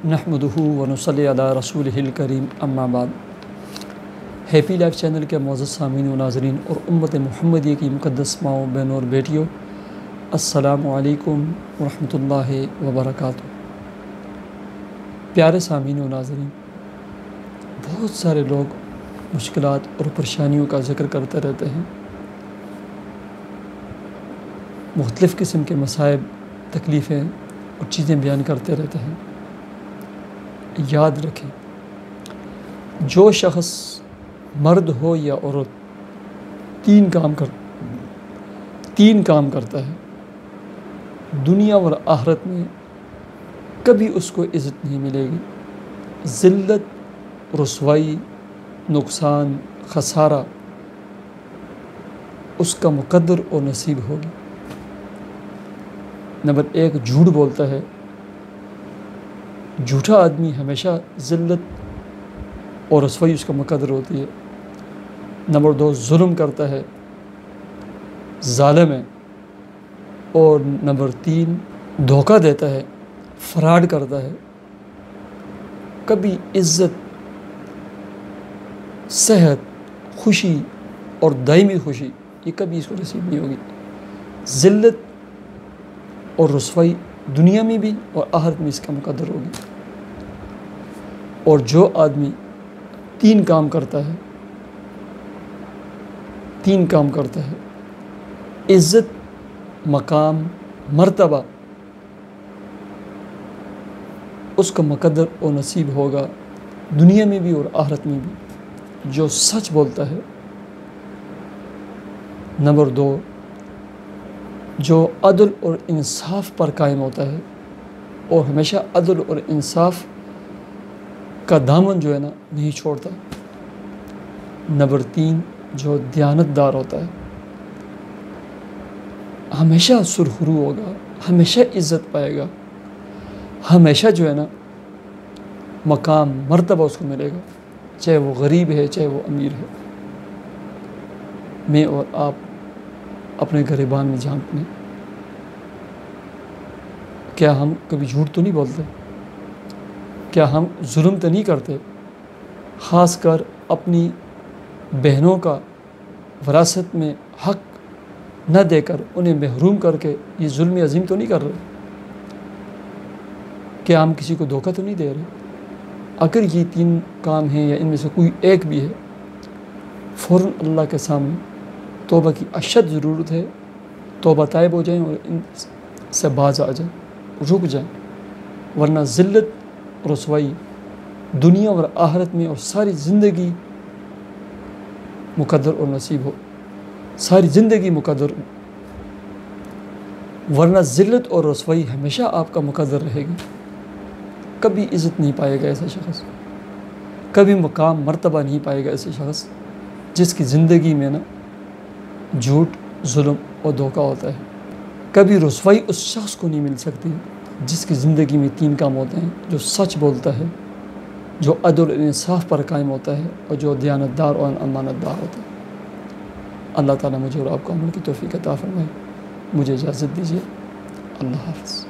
نحمدہ ونصلی علی رسولہ الکریم اما بعد۔ ہیپی لائف چینل کے معزز سامعین و ناظرین اور امت محمدیہ کی مقدس ماؤں بہنوں اور بیٹیوں، السلام علیکم ورحمۃ اللہ وبرکاتہ۔ پیارے سامعین و ناظرین، بہت سارے لوگ مشکلات اور پریشانیوں کا ذکر کرتے رہتے ہیں، مختلف قسم کے مصائب، تکلیفیں اور چیزیں بیان کرتے رہتے ہیں۔ یاد رکھیں، جو شخص مرد ہو یا عورت تین کام کرتا ہے، دنیا اور آخرت میں کبھی اس کو عزت نہیں ملے گی۔ ذلت، رسوائی، نقصان، خسارہ اس کا مقدر اور نصیب ہوگی۔ نمبر 1، جھوٹ بولتا ہے۔ جھوٹا آدمی ہمیشہ ذلت اور رسوائی اس کا مقدر ہوتی ہے۔ نمبر 2، ظلم کرتا ہے، ظالم ہے۔ اور نمبر 3، دھوکہ دیتا ہے، فراڈ کرتا ہے۔ کبھی عزت، صحت، خوشی اور دائمی خوشی یہ کبھی اس کو نصیب نہیں ہوگی۔ ذلت اور رسوائی دنیا میں بھی اور آخرت میں اس کا مقدر ہوگی۔ اور جو آدمی تین کام کرتا ہے، عزت، مقام، مرتبہ اس کا مقدر اور نصیب ہوگا دنیا میں بھی اور آخرت میں بھی۔ جو سچ بولتا ہے۔ نمبر 2، جو عدل اور انصاف پر قائم ہوتا ہے اور ہمیشہ عدل اور انصاف کا دامن جو ہے نا نہیں چھوڑتا۔ نمبر 3، جو دیانت دار ہوتا ہے، ہمیشہ سرخرو ہوگا، ہمیشہ عزت پائے گا، ہمیشہ جو ہے نا مقام، مرتبہ اس کو ملے گا، چاہے وہ غریب ہے، چاہے وہ امیر ہے۔ میں اور آپ اپنے گریبان میں جھانک لیں، کیا ہم کبھی جھوٹ تو نہیں بولتے؟ کیا ہم ظلم تو نہیں کرتے؟ خاص کر اپنی بہنوں کا وراثت میں حق نہ دے کر انہیں محروم کر کے یہ ظلم عظیم تو نہیں کر رہے؟ کیا ہم کسی کو دھوکہ تو نہیں دے رہے؟ اگر یہ 3 کام ہیں یا ان میں سے کوئی ایک بھی ہے، فوراً اللہ کے سامنے توبہ کی اشد ضرورت ہے۔ توبہ طائب ہو جائیں اور ان سے باز آ جائیں، رک جائیں، ورنہ ذلت، رسوائی دنیا اور آخرت میں اور ساری زندگی مقدر اور نصیب ہو، ساری زندگی مقدر، ورنہ ذلت اور رسوائی ہمیشہ آپ کا مقدر رہے گی۔ کبھی عزت نہیں پائے گا ایسا شخص، کبھی مقام، مرتبہ نہیں پائے گا ایسے شخص جس کی زندگی میں نا جھوٹ، ظلم اور دھوکہ ہوتا ہے۔ کبھی رسوائی اس شخص کو نہیں مل سکتی جس کی زندگی میں 3 کام ہوتے ہیں، جو سچ بولتا ہے، جو عدل و انصاف پر قائم ہوتا ہے، اور جو دیانت دار اور امانت دار ہوتا ہے۔ اللہ تعالیٰ مجھے اور آپ کو عمل کی توفیق عطا فرمائے۔ مجھے اجازت دیجیے۔ اللہ حافظ۔